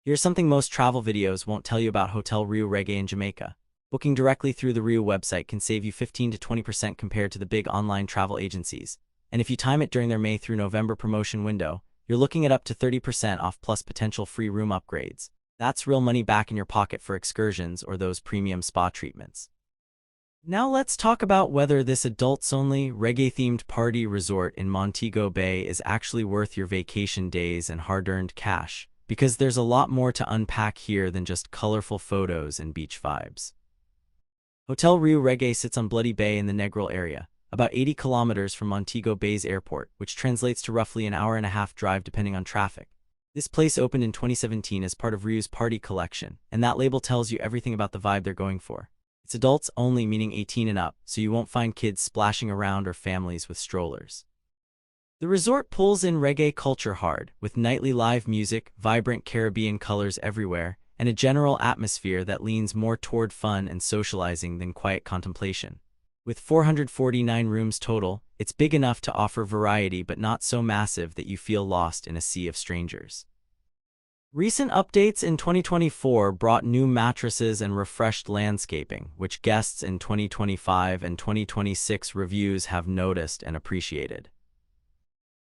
Here's something most travel videos won't tell you about Hotel Riu Reggae in Jamaica. Booking directly through the Riu website can save you 15 to 20% compared to the big online travel agencies. And if you time it during their May through November promotion window, you're looking at up to 30% off plus potential free room upgrades. That's real money back in your pocket for excursions or those premium spa treatments. Now let's talk about whether this adults-only, reggae-themed party resort in Montego Bay is actually worth your vacation days and hard-earned cash, because there's a lot more to unpack here than just colorful photos and beach vibes. Hotel Riu Reggae sits on Bloody Bay in the Negril area, about 80 kilometers from Montego Bay's airport, which translates to roughly an hour-and-a-half drive depending on traffic. This place opened in 2017 as part of Riu's party collection, and that label tells you everything about the vibe they're going for. It's adults only, meaning 18 and up, so you won't find kids splashing around or families with strollers. The resort pulls in reggae culture hard, with nightly live music, vibrant Caribbean colors everywhere, and a general atmosphere that leans more toward fun and socializing than quiet contemplation. With 449 rooms total, it's big enough to offer variety but not so massive that you feel lost in a sea of strangers. Recent updates in 2024 brought new mattresses and refreshed landscaping, which guests in 2025 and 2026 reviews have noticed and appreciated.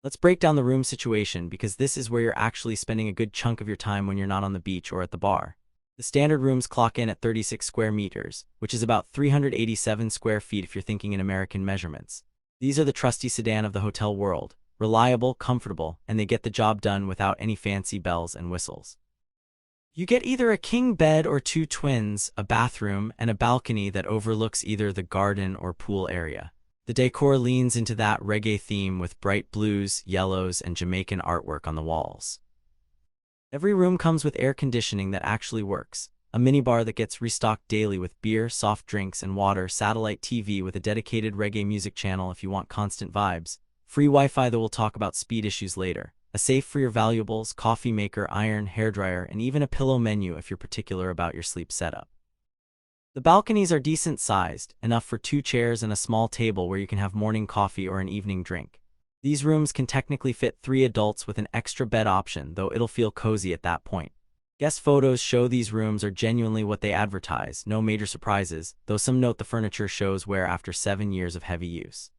Let's break down the room situation because this is where you're actually spending a good chunk of your time when you're not on the beach or at the bar. The standard rooms clock in at 36 square meters, which is about 387 square feet if you're thinking in American measurements. These are the trusty sedan of the hotel world. Reliable, comfortable, and they get the job done without any fancy bells and whistles. You get either a king bed or two twins, a bathroom, and a balcony that overlooks either the garden or pool area. The decor leans into that reggae theme with bright blues, yellows, and Jamaican artwork on the walls. Every room comes with air conditioning that actually works, a minibar that gets restocked daily with beer, soft drinks, and water, satellite TV with a dedicated reggae music channel if you want constant vibes, free Wi-Fi that we'll talk about speed issues later, a safe for your valuables, coffee maker, iron, hairdryer, and even a pillow menu if you're particular about your sleep setup. The balconies are decent sized, enough for 2 chairs and a small table where you can have morning coffee or an evening drink. These rooms can technically fit 3 adults with an extra bed option, though it'll feel cozy at that point. Guest photos show these rooms are genuinely what they advertise, no major surprises, though some note the furniture shows wear after 7 years of heavy use.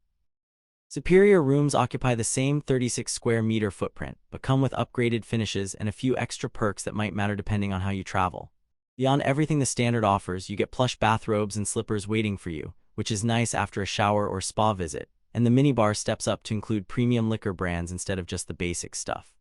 Superior rooms occupy the same 36 square meter footprint, but come with upgraded finishes and a few extra perks that might matter depending on how you travel. Beyond everything the standard offers, you get plush bathrobes and slippers waiting for you, which is nice after a shower or spa visit, and the minibar steps up to include premium liquor brands instead of just the basic stuff.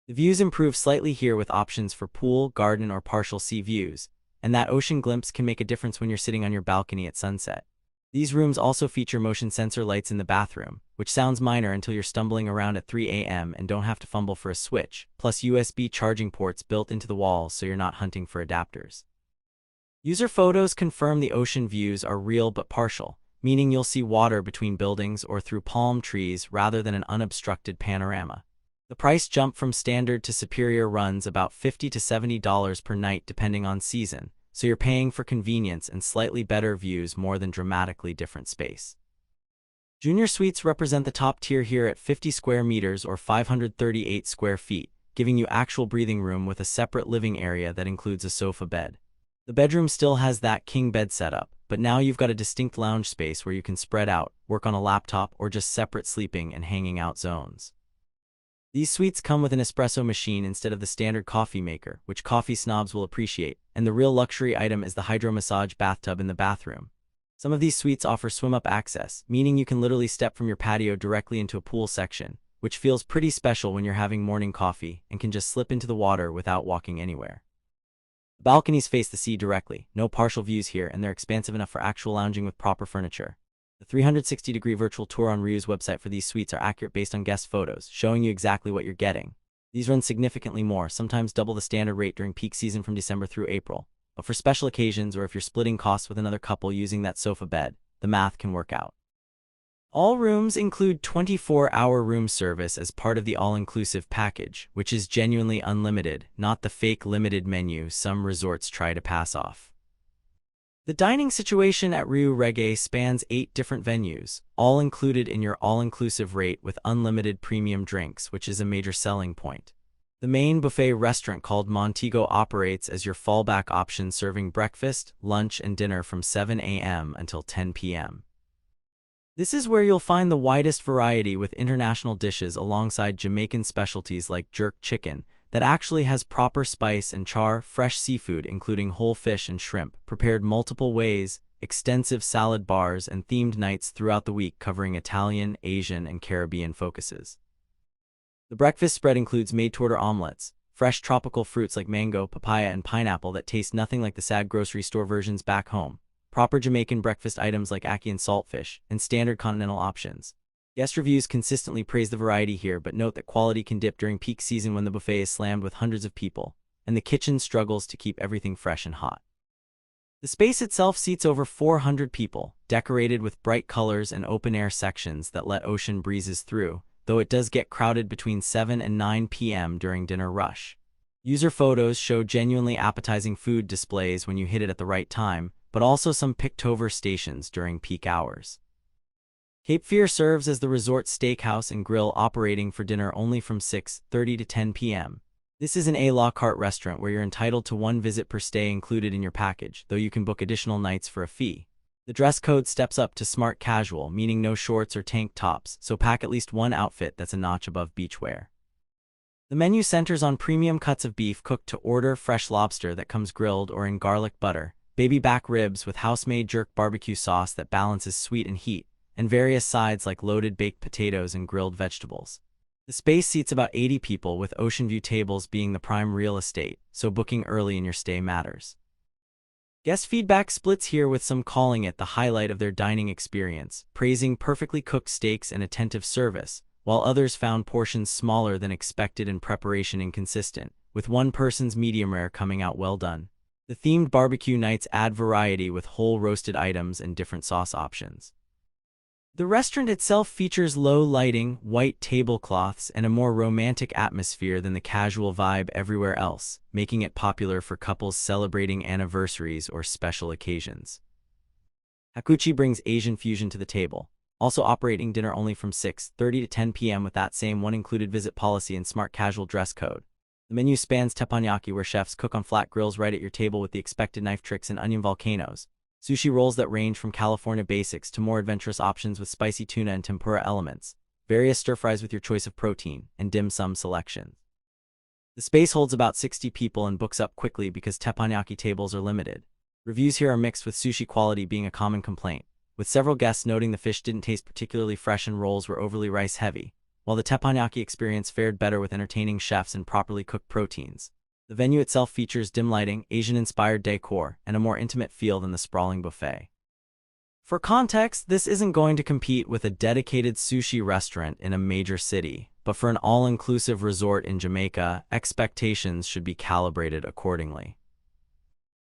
The views improve slightly here with options for pool, garden, or partial sea views, and that ocean glimpse can make a difference when you're sitting on your balcony at sunset. These rooms also feature motion sensor lights in the bathroom, which sounds minor until you're stumbling around at 3 a.m. and don't have to fumble for a switch, plus USB charging ports built into the walls so you're not hunting for adapters. User photos confirm the ocean views are real but partial, meaning you'll see water between buildings or through palm trees rather than an unobstructed panorama. The price jump from standard to superior runs about $50 to $70 per night depending on season, so you're paying for convenience and slightly better views more than dramatically different space. Junior suites represent the top tier here at 50 square meters or 538 square feet, giving you actual breathing room with a separate living area that includes a sofa bed. The bedroom still has that king bed setup, but now you've got a distinct lounge space where you can spread out, work on a laptop, or just separate sleeping and hanging out zones. These suites come with an espresso machine instead of the standard coffee maker, which coffee snobs will appreciate, and the real luxury item is the hydromassage bathtub in the bathroom. Some of these suites offer swim-up access, meaning you can literally step from your patio directly into a pool section, which feels pretty special when you're having morning coffee and can just slip into the water without walking anywhere. The balconies face the sea directly, no partial views here, and they're expansive enough for actual lounging with proper furniture. The 360-degree virtual tour on Riu's website for these suites are accurate based on guest photos, showing you exactly what you're getting. These run significantly more, sometimes double the standard rate during peak season from December through April. But for special occasions or if you're splitting costs with another couple using that sofa bed, the math can work out. All rooms include 24-hour room service as part of the all-inclusive package, which is genuinely unlimited, not the fake limited menu some resorts try to pass off. The dining situation at Riu Reggae spans 8 different venues, all included in your all-inclusive rate with unlimited premium drinks, which is a major selling point. The main buffet restaurant called Montego operates as your fallback option, serving breakfast, lunch, and dinner from 7 a.m. until 10 p.m. This is where you'll find the widest variety, with international dishes alongside Jamaican specialties like jerk chicken that actually has proper spice and char, fresh seafood including whole fish and shrimp, prepared multiple ways, extensive salad bars, and themed nights throughout the week covering Italian, Asian, and Caribbean focuses. The breakfast spread includes made-to-order omelets, fresh tropical fruits like mango, papaya, and pineapple that taste nothing like the sad grocery store versions back home, proper Jamaican breakfast items like ackee and saltfish, and standard continental options. Guest reviews consistently praise the variety here, but note that quality can dip during peak season when the buffet is slammed with hundreds of people, and the kitchen struggles to keep everything fresh and hot. The space itself seats over 400 people, decorated with bright colors and open-air sections that let ocean breezes through, though it does get crowded between 7 and 9 p.m. during dinner rush. User photos show genuinely appetizing food displays when you hit it at the right time, but also some picked-over stations during peak hours. Cape Fear serves as the resort steakhouse and grill, operating for dinner only from 6:30 to 10 p.m. This is an à la carte restaurant where you're entitled to one visit per stay included in your package, though you can book additional nights for a fee. The dress code steps up to smart casual, meaning no shorts or tank tops, so pack at least one outfit that's a notch above beach wear. The menu centers on premium cuts of beef cooked to order, fresh lobster that comes grilled or in garlic butter, baby back ribs with house-made jerk barbecue sauce that balances sweet and heat, and various sides like loaded baked potatoes and grilled vegetables. The space seats about 80 people, with ocean view tables being the prime real estate, so booking early in your stay matters. Guest feedback splits here, with some calling it the highlight of their dining experience, praising perfectly cooked steaks and attentive service, while others found portions smaller than expected and preparation inconsistent, with one person's medium rare coming out well done. The themed barbecue nights add variety with whole roasted items and different sauce options. The restaurant itself features low lighting, white tablecloths, and a more romantic atmosphere than the casual vibe everywhere else, making it popular for couples celebrating anniversaries or special occasions. Hakuchi brings Asian fusion to the table, also operating dinner only from 6:30 to 10 p.m. with that same one-included visit policy and smart casual dress code. The menu spans teppanyaki, where chefs cook on flat grills right at your table with the expected knife tricks, and onion volcanoes, sushi rolls that range from California basics to more adventurous options with spicy tuna and tempura elements, various stir-fries with your choice of protein, and dim sum selections. The space holds about 60 people and books up quickly because teppanyaki tables are limited. Reviews here are mixed, with sushi quality being a common complaint, with several guests noting the fish didn't taste particularly fresh and rolls were overly rice-heavy, while the teppanyaki experience fared better with entertaining chefs and properly cooked proteins. The venue itself features dim lighting, Asian-inspired decor, and a more intimate feel than the sprawling buffet. For context, this isn't going to compete with a dedicated sushi restaurant in a major city, but for an all-inclusive resort in Jamaica, expectations should be calibrated accordingly.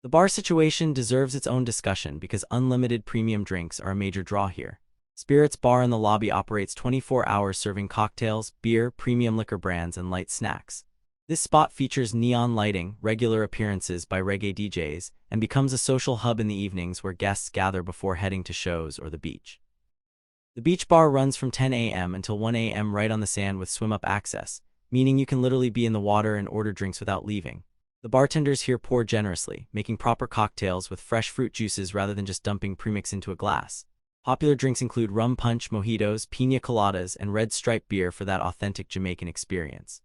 The bar situation deserves its own discussion because unlimited premium drinks are a major draw here. Spirits Bar in the lobby operates 24 hours, serving cocktails, beer, premium liquor brands, and light snacks. This spot features neon lighting, regular appearances by reggae DJs, and becomes a social hub in the evenings where guests gather before heading to shows or the beach. The beach bar runs from 10 a.m. until 1 a.m. right on the sand with swim-up access, meaning you can literally be in the water and order drinks without leaving. The bartenders here pour generously, making proper cocktails with fresh fruit juices rather than just dumping premix into a glass. Popular drinks include rum punch, mojitos, piña coladas, and red stripe beer for that authentic Jamaican experience.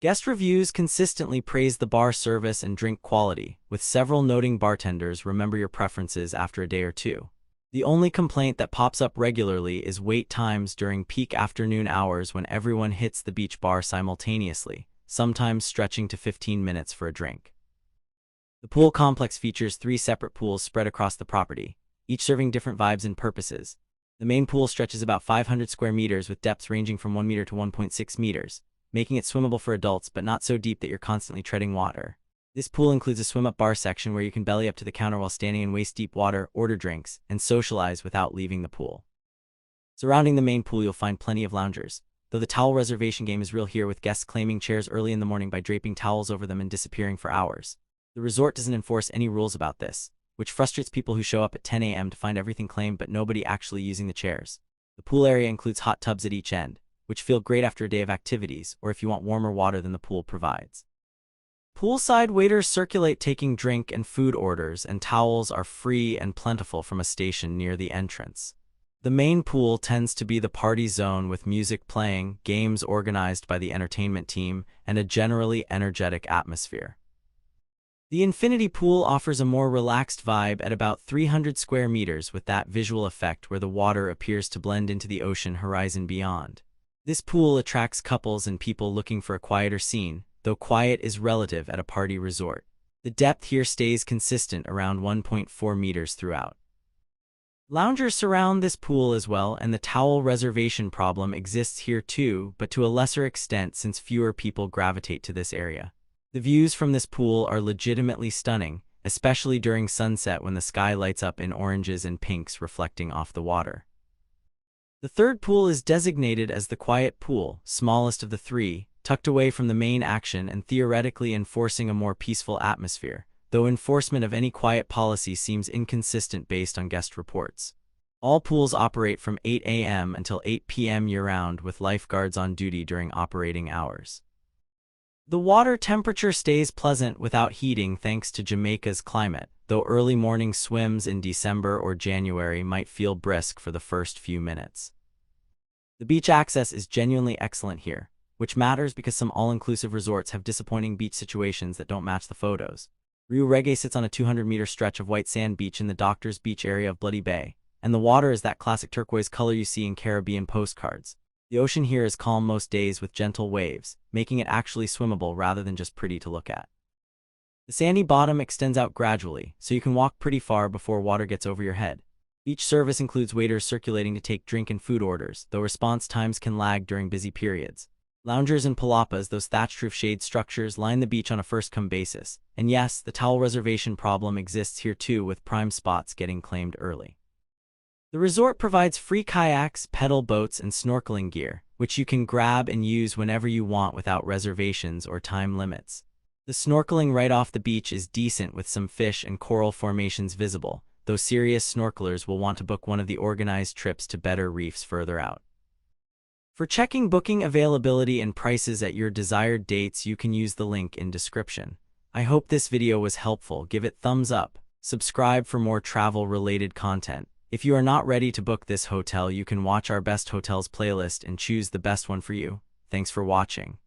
Guest reviews consistently praise the bar service and drink quality, with several noting bartenders remember your preferences after a day or two. The only complaint that pops up regularly is wait times during peak afternoon hours when everyone hits the beach bar simultaneously, sometimes stretching to 15 minutes for a drink. The pool complex features 3 separate pools spread across the property, each serving different vibes and purposes. The main pool stretches about 500 square meters with depths ranging from 1 meter to 1.6 meters, making it swimmable for adults but not so deep that you're constantly treading water. This pool includes a swim-up bar section where you can belly up to the counter while standing in waist-deep water, order drinks, and socialize without leaving the pool. Surrounding the main pool you'll find plenty of loungers, though the towel reservation game is real here, with guests claiming chairs early in the morning by draping towels over them and disappearing for hours. The resort doesn't enforce any rules about this, which frustrates people who show up at 10 a.m. to find everything claimed but nobody actually using the chairs. The pool area includes hot tubs at each end, which feel great after a day of activities, or if you want warmer water than the pool provides. Poolside waiters circulate taking drink and food orders, and towels are free and plentiful from a station near the entrance. The main pool tends to be the party zone with music playing, games organized by the entertainment team, and a generally energetic atmosphere. The infinity pool offers a more relaxed vibe at about 300 square meters with that visual effect where the water appears to blend into the ocean horizon beyond. This pool attracts couples and people looking for a quieter scene, though quiet is relative at a party resort. The depth here stays consistent around 1.4 meters throughout. Loungers surround this pool as well, and the towel reservation problem exists here too, but to a lesser extent since fewer people gravitate to this area. The views from this pool are legitimately stunning, especially during sunset when the sky lights up in oranges and pinks reflecting off the water. The third pool is designated as the quiet pool, smallest of the three, tucked away from the main action and theoretically enforcing a more peaceful atmosphere, though enforcement of any quiet policy seems inconsistent based on guest reports. All pools operate from 8 a.m. until 8 p.m. year-round with lifeguards on duty during operating hours. The water temperature stays pleasant without heating thanks to Jamaica's climate, though early morning swims in December or January might feel brisk for the first few minutes. The beach access is genuinely excellent here, which matters because some all-inclusive resorts have disappointing beach situations that don't match the photos. Riu Reggae sits on a 200-meter stretch of white sand beach in the Doctors Beach area of Bloody Bay, and the water is that classic turquoise color you see in Caribbean postcards. The ocean here is calm most days with gentle waves, making it actually swimmable rather than just pretty to look at. The sandy bottom extends out gradually, so you can walk pretty far before water gets over your head. Beach service includes waiters circulating to take drink and food orders, though response times can lag during busy periods. Loungers and palapas, those thatched roof shade structures, line the beach on a first-come basis. And yes, the towel reservation problem exists here too, with prime spots getting claimed early. The resort provides free kayaks, pedal boats, and snorkeling gear, which you can grab and use whenever you want without reservations or time limits. The snorkeling right off the beach is decent with some fish and coral formations visible, though serious snorkelers will want to book one of the organized trips to better reefs further out. For checking booking availability and prices at your desired dates, you can use the link in description. I hope this video was helpful. Give it thumbs up. Subscribe for more travel-related content. If you are not ready to book this hotel, you can watch our best hotels playlist and choose the best one for you. Thanks for watching.